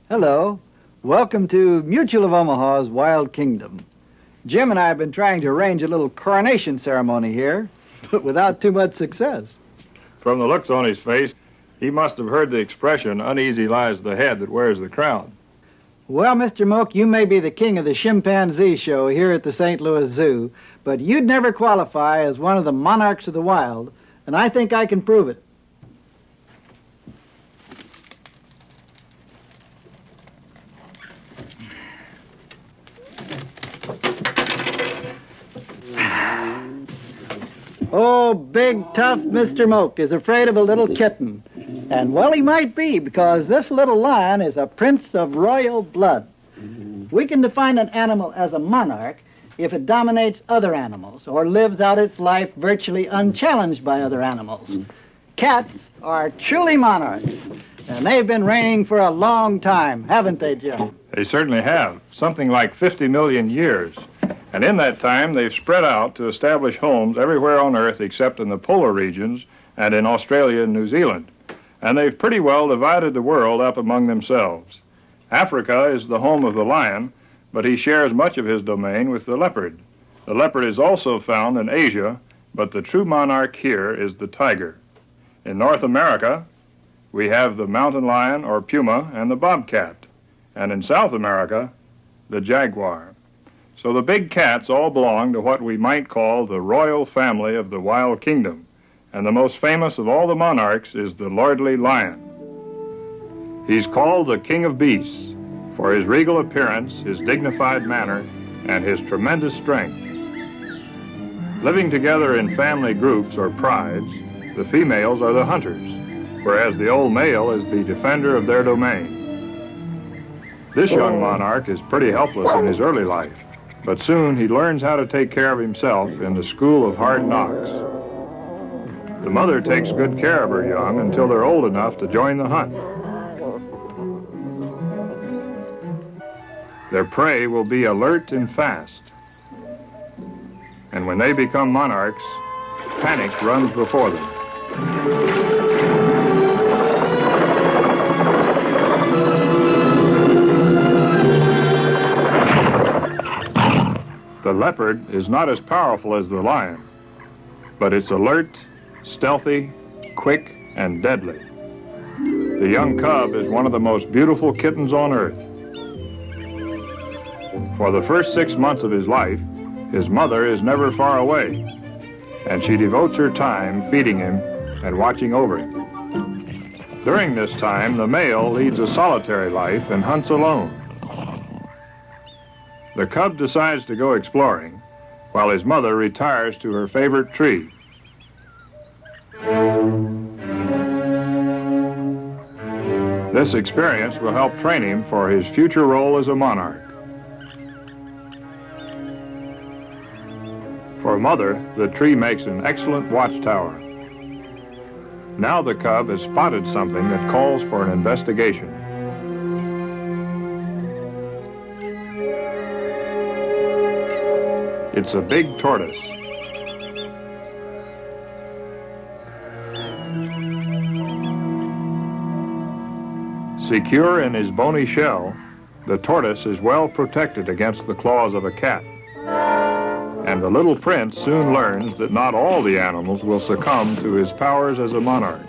Hello. Welcome to Mutual of Omaha's Wild Kingdom. Jim and I have been trying to arrange a little coronation ceremony here, but without too much success. From the looks on his face, he must have heard the expression, uneasy lies the head that wears the crown. Well, Mr. Mook, you may be the king of the chimpanzee show here at the St. Louis Zoo, but you'd never qualify as one of the monarchs of the wild, and I think I can prove it. Oh, big, tough Mr. Moak is afraid of a little kitten. And well, he might be, because this little lion is a prince of royal blood. We can define an animal as a monarch if it dominates other animals or lives out its life virtually unchallenged by other animals. Cats are truly monarchs, and they've been reigning for a long time, haven't they, Jim? They certainly have, something like 50 million years. And in that time, they've spread out to establish homes everywhere on Earth except in the polar regions and in Australia and New Zealand. And they've pretty well divided the world up among themselves. Africa is the home of the lion, but he shares much of his domain with the leopard. The leopard is also found in Asia, but the true monarch here is the tiger. In North America, we have the mountain lion or puma and the bobcat. And in South America, the jaguar. So the big cats all belong to what we might call the royal family of the wild kingdom. And the most famous of all the monarchs is the lordly lion. He's called the king of beasts for his regal appearance, his dignified manner, and his tremendous strength. Living together in family groups or prides, the females are the hunters, whereas the old male is the defender of their domain. This young monarch is pretty helpless in his early life, but soon he learns how to take care of himself in the school of hard knocks. The mother takes good care of her young until they're old enough to join the hunt. Their prey will be alert and fast. And when they become monarchs, panic runs before them. The leopard is not as powerful as the lion, but it's alert, stealthy, quick, and deadly. The young cub is one of the most beautiful kittens on earth. For the first 6 months of his life, his mother is never far away, and she devotes her time feeding him and watching over him. During this time, the male leads a solitary life and hunts alone. The cub decides to go exploring, while his mother retires to her favorite tree. This experience will help train him for his future role as a monarch. For a mother, the tree makes an excellent watchtower. Now the cub has spotted something that calls for an investigation. It's a big tortoise. Secure in his bony shell, the tortoise is well protected against the claws of a cat. And the little prince soon learns that not all the animals will succumb to his powers as a monarch.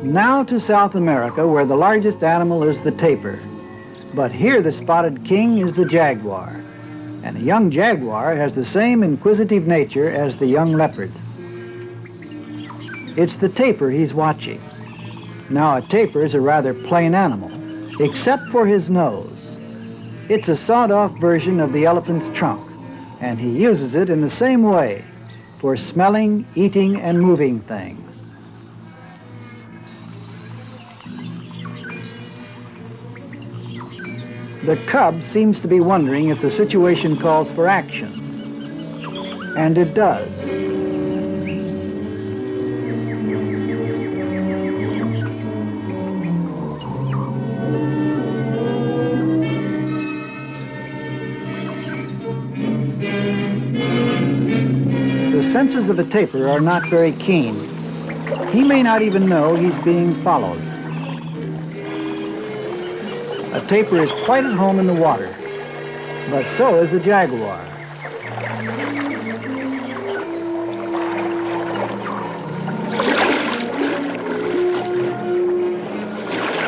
Now to South America, where the largest animal is the tapir. But here the spotted king is the jaguar. And a young jaguar has the same inquisitive nature as the young leopard. It's the tapir he's watching. Now, a tapir is a rather plain animal, except for his nose. It's a sawed-off version of the elephant's trunk, and he uses it in the same way, for smelling, eating, and moving things. The cub seems to be wondering if the situation calls for action. And it does. senses of a tapir are not very keen. He may not even know he's being followed. A tapir is quite at home in the water, but so is a jaguar.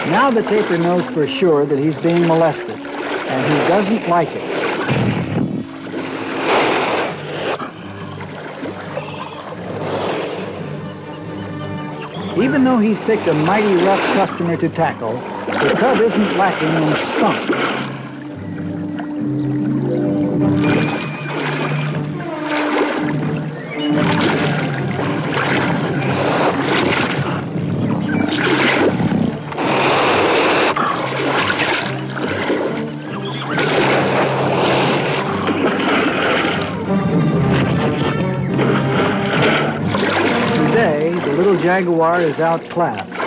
Now the tapir knows for sure that he's being molested, and he doesn't like it. Even though he's picked a mighty rough customer to tackle, the cub isn't lacking in spunk. Jaguar is outclassed,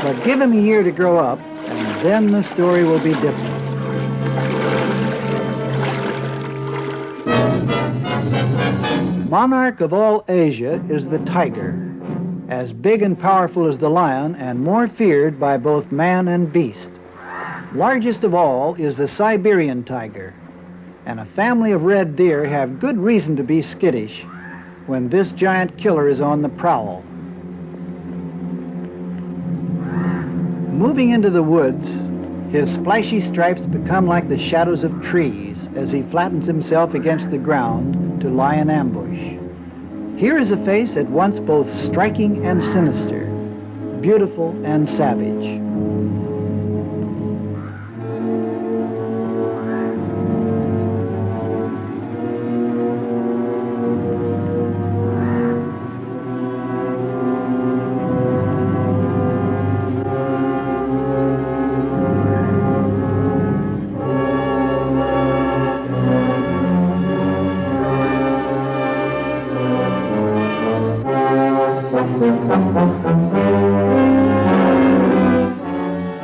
but give him a year to grow up, and then the story will be different. Monarch of all Asia is the tiger, as big and powerful as the lion and more feared by both man and beast. Largest of all is the Siberian tiger, and a family of red deer have good reason to be skittish when this giant killer is on the prowl. Moving into the woods, his splashy stripes become like the shadows of trees as he flattens himself against the ground to lie in ambush. Here is a face at once both striking and sinister, beautiful and savage.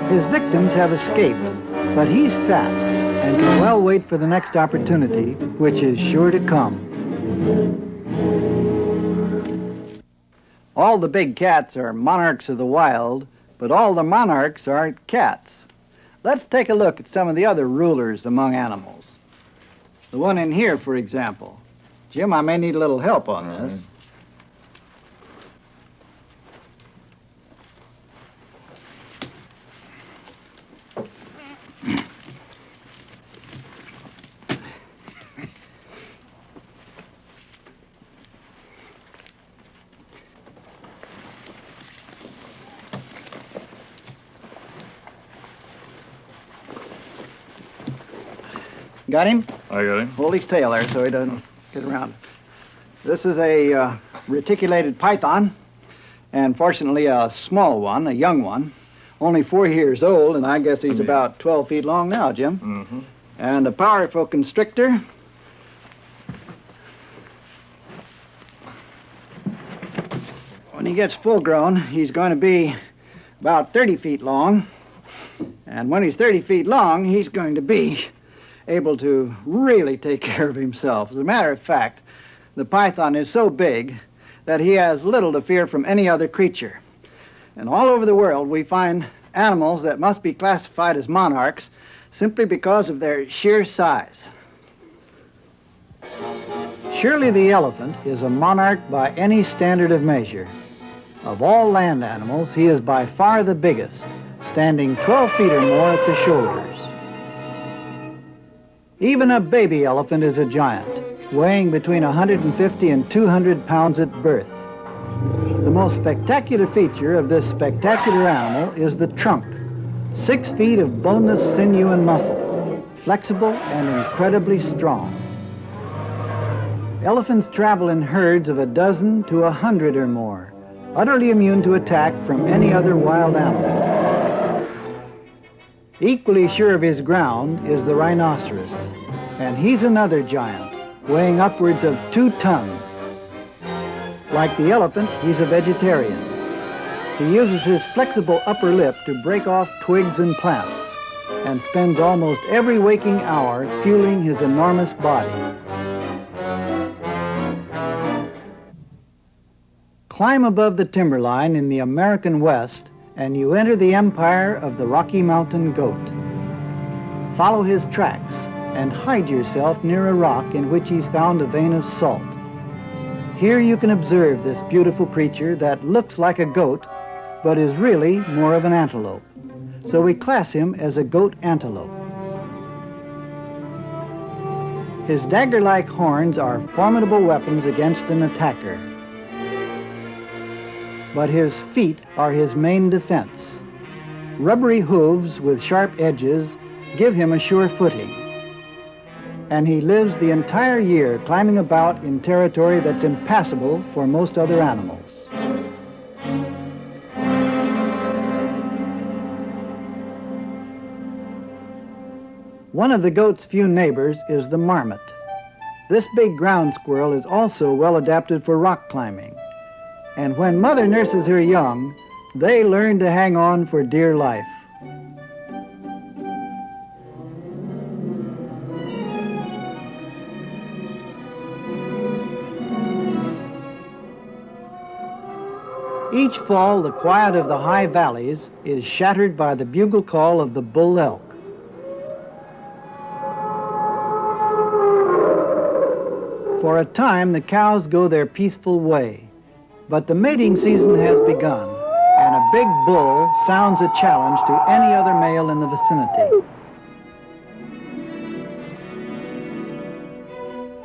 His victims have escaped, but he's fat and can well wait for the next opportunity, which is sure to come. All the big cats are monarchs of the wild, but all the monarchs aren't cats. Let's take a look at some of the other rulers among animals. The one in here, for example. Jim, I may need a little help on this. Got him? I got him. Hold his tail there so he doesn't get around. This is a reticulated python, and fortunately a small one, a young one, only 4 years old, and I guess he's about 12 feet long now, Jim. Mm-hmm. And a powerful constrictor. When he gets full grown, he's going to be about 30 feet long, and when he's 30 feet long, he's going to be able to really take care of himself. As a matter of fact, the python is so big that he has little to fear from any other creature. And all over the world, we find animals that must be classified as monarchs simply because of their sheer size. Surely the elephant is a monarch by any standard of measure. Of all land animals, he is by far the biggest, standing 12 feet or more at the shoulders. Even a baby elephant is a giant, weighing between 150 and 200 pounds at birth. The most spectacular feature of this spectacular animal is the trunk, 6 feet of boneless sinew and muscle, flexible and incredibly strong. Elephants travel in herds of a dozen to 100 or more, utterly immune to attack from any other wild animal. Equally sure of his ground is the rhinoceros, and he's another giant, weighing upwards of 2 tons. Like the elephant, he's a vegetarian. He uses his flexible upper lip to break off twigs and plants, and spends almost every waking hour fueling his enormous body. climb above the timberline in the American West, and you enter the empire of the Rocky Mountain goat. Follow his tracks and hide yourself near a rock in which he's found a vein of salt. Here you can observe this beautiful creature that looks like a goat, but is really more of an antelope. So we class him as a goat antelope. His dagger-like horns are formidable weapons against an attacker. But his feet are his main defense. Rubbery hooves with sharp edges give him a sure footing. And he lives the entire year climbing about in territory that's impassable for most other animals. One of the goat's few neighbors is the marmot. This big ground squirrel is also well adapted for rock climbing. And when mother nurses her young, they learn to hang on for dear life. Each fall, the quiet of the high valleys is shattered by the bugle call of the bull elk. For a time, the cows go their peaceful way, but the mating season has begun, and a big bull sounds a challenge to any other male in the vicinity.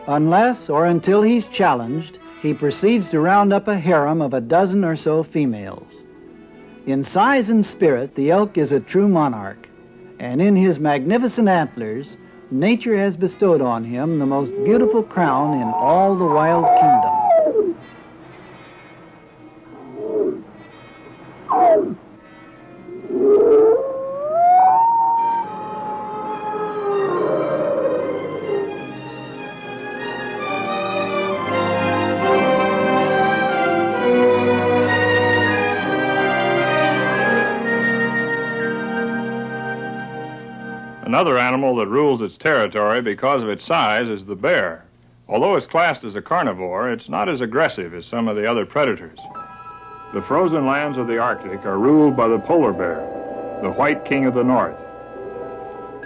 Unless or until he's challenged, he proceeds to round up a harem of a dozen or so females. In size and spirit, the elk is a true monarch, and in his magnificent antlers, nature has bestowed on him the most beautiful crown in all the wild kingdom. Another animal that rules its territory because of its size is the bear. Although it's classed as a carnivore, it's not as aggressive as some of the other predators. The frozen lands of the Arctic are ruled by the polar bear, the white king of the north.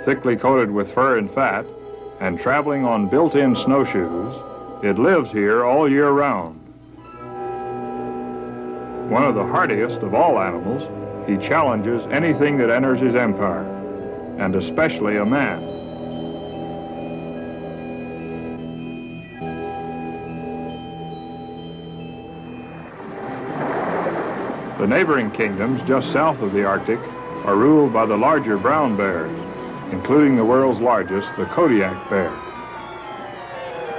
Thickly coated with fur and fat, and traveling on built-in snowshoes, it lives here all year round. One of the hardiest of all animals, he challenges anything that enters his empire, and especially a man. The neighboring kingdoms just south of the Arctic are ruled by the larger brown bears, including the world's largest, the Kodiak bear.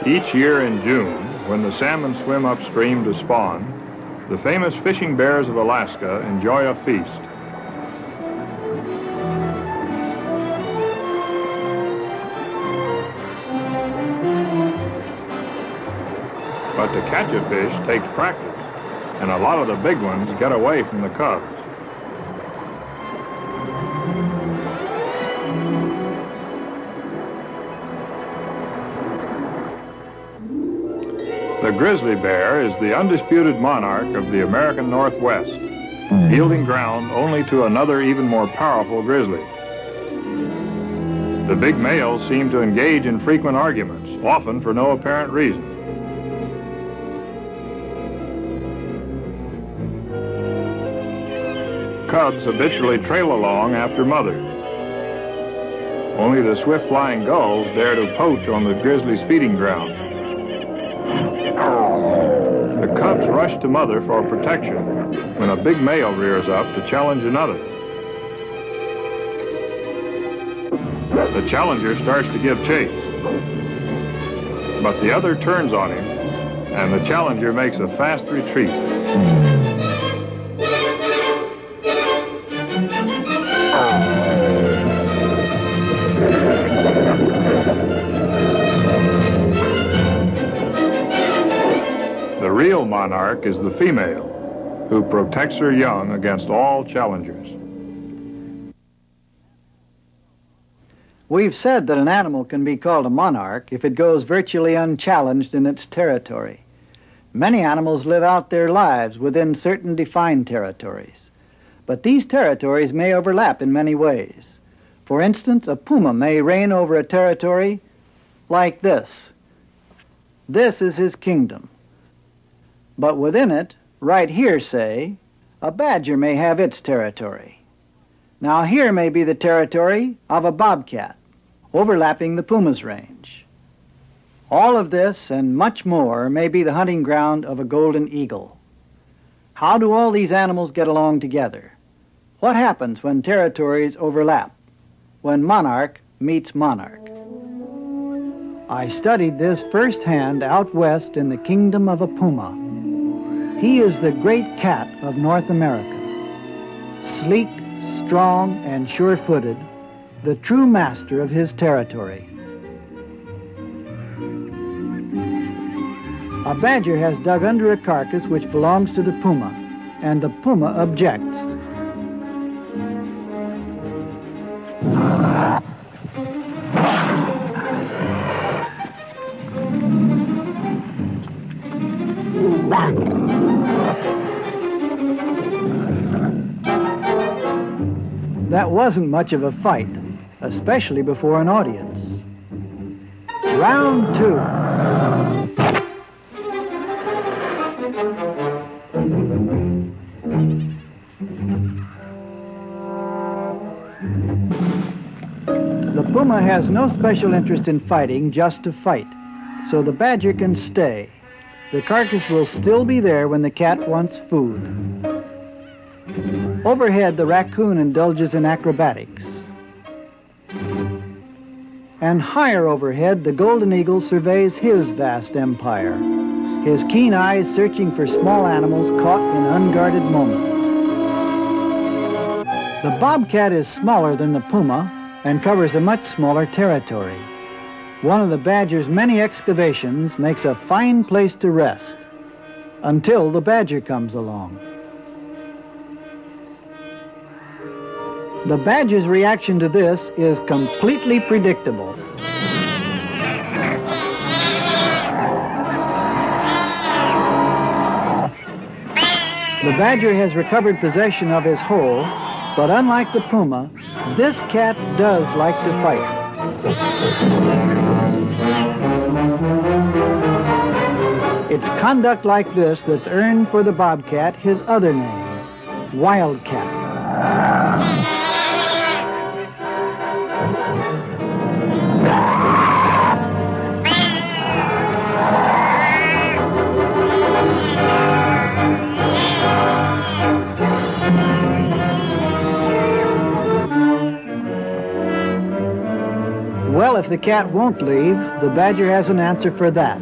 Each year in June, when the salmon swim upstream to spawn, the famous fishing bears of Alaska enjoy a feast. But to catch a fish takes practice, and a lot of the big ones get away from the cubs. The grizzly bear is the undisputed monarch of the American Northwest, yielding ground only to another even more powerful grizzly. The big males seem to engage in frequent arguments, often for no apparent reason. Cubs habitually trail along after mother. Only the swift-flying gulls dare to poach on the grizzly's feeding ground. The cubs rush to mother for protection when a big male rears up to challenge another. The challenger starts to give chase, but the other turns on him, and the challenger makes a fast retreat. The real monarch is the female, who protects her young against all challengers. We've said that an animal can be called a monarch if it goes virtually unchallenged in its territory. Many animals live out their lives within certain defined territories. But these territories may overlap in many ways. For instance, a puma may reign over a territory like this. This is his kingdom. But within it, right here, say, a badger may have its territory. Now here may be the territory of a bobcat, overlapping the puma's range. All of this and much more may be the hunting ground of a golden eagle. How do all these animals get along together? What happens when territories overlap? When monarch meets monarch? I studied this firsthand out west in the kingdom of a puma. He is the great cat of North America. Sleek, strong, and sure-footed, the true master of his territory. A badger has dug under a carcass which belongs to the puma, and the puma objects. That wasn't much of a fight, especially before an audience. Round 2. The puma has no special interest in fighting, just to fight, so the badger can stay. The carcass will still be there when the cat wants food. Overhead, the raccoon indulges in acrobatics. And higher overhead, the golden eagle surveys his vast empire, his keen eyes searching for small animals caught in unguarded moments. The bobcat is smaller than the puma and covers a much smaller territory. One of the badger's many excavations makes a fine place to rest, until the badger comes along. The badger's reaction to this is completely predictable. The badger has recovered possession of his hole, but unlike the puma, this cat does like to fight. It's conduct like this that's earned for the bobcat his other name, Wildcat. Well, if the cat won't leave, the badger has an answer for that.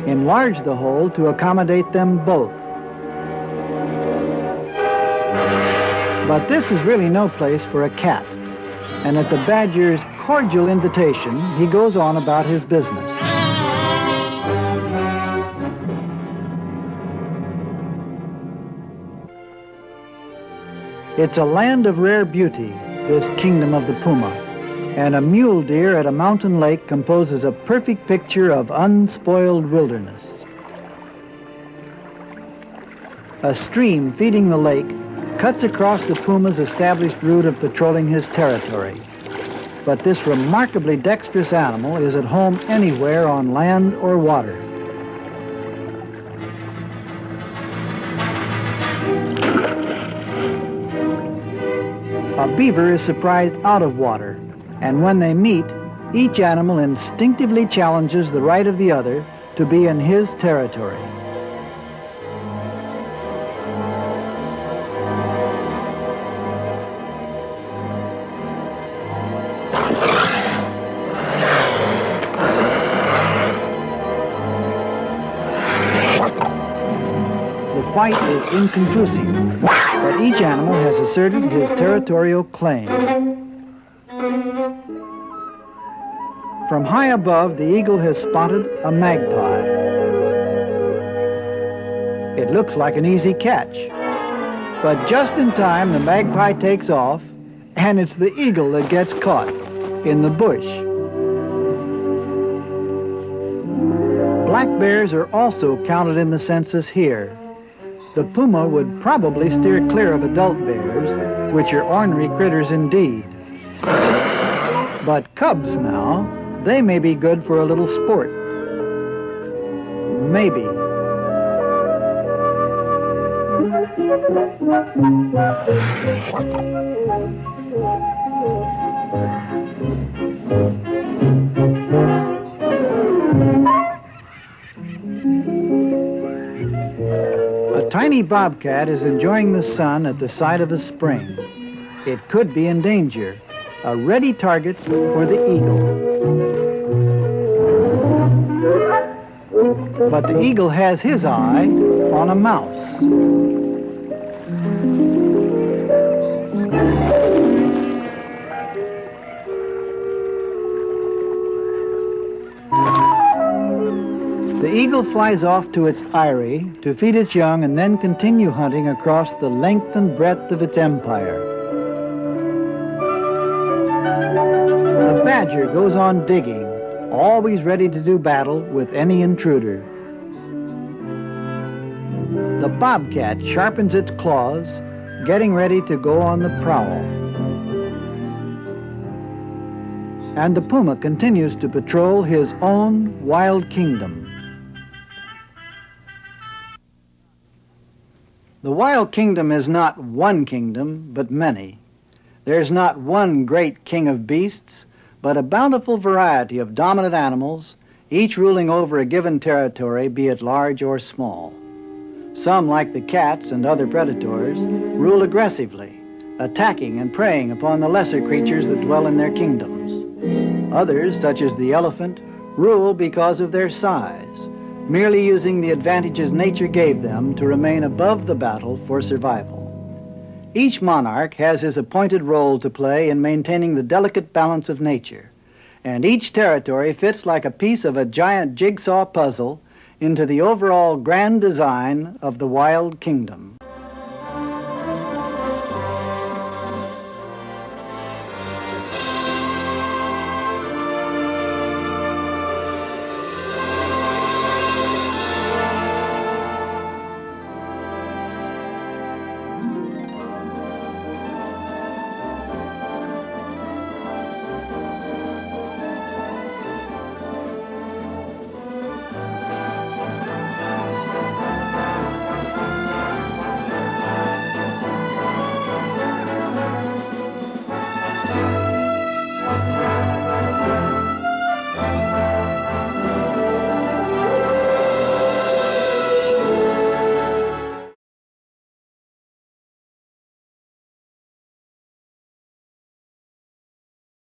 Enlarge the hole to accommodate them both. But this is really no place for a cat, and at the badger's cordial invitation, he goes on about his business. It's a land of rare beauty, this kingdom of the puma, and a mule deer at a mountain lake composes a perfect picture of unspoiled wilderness. A stream feeding the lake cuts across the puma's established route of patrolling his territory. But this remarkably dexterous animal is at home anywhere on land or water. A beaver is surprised out of water, and when they meet, each animal instinctively challenges the right of the other to be in his territory. The fight is inconclusive, but each animal has asserted his territorial claim. From high above, the eagle has spotted a magpie. It looks like an easy catch, but just in time, the magpie takes off, and it's the eagle that gets caught in the bush. Black bears are also counted in the census here. The puma would probably steer clear of adult bears, which are ornery critters indeed. But cubs now, they may be good for a little sport. Maybe. A tiny bobcat is enjoying the sun at the side of a spring. It could be in danger, a ready target for the eagle. But the eagle has his eye on a mouse. The eagle flies off to its eyrie to feed its young and then continue hunting across the length and breadth of its empire. The badger goes on digging, always ready to do battle with any intruder. The bobcat sharpens its claws, getting ready to go on the prowl. And the puma continues to patrol his own wild kingdom. The wild kingdom is not one kingdom, but many. There's not one great king of beasts, but a bountiful variety of dominant animals, each ruling over a given territory, be it large or small. Some, like the cats and other predators, rule aggressively, attacking and preying upon the lesser creatures that dwell in their kingdoms. Others, such as the elephant, rule because of their size, merely using the advantages nature gave them to remain above the battle for survival. Each monarch has his appointed role to play in maintaining the delicate balance of nature, and each territory fits like a piece of a giant jigsaw puzzle into the overall grand design of the wild kingdom.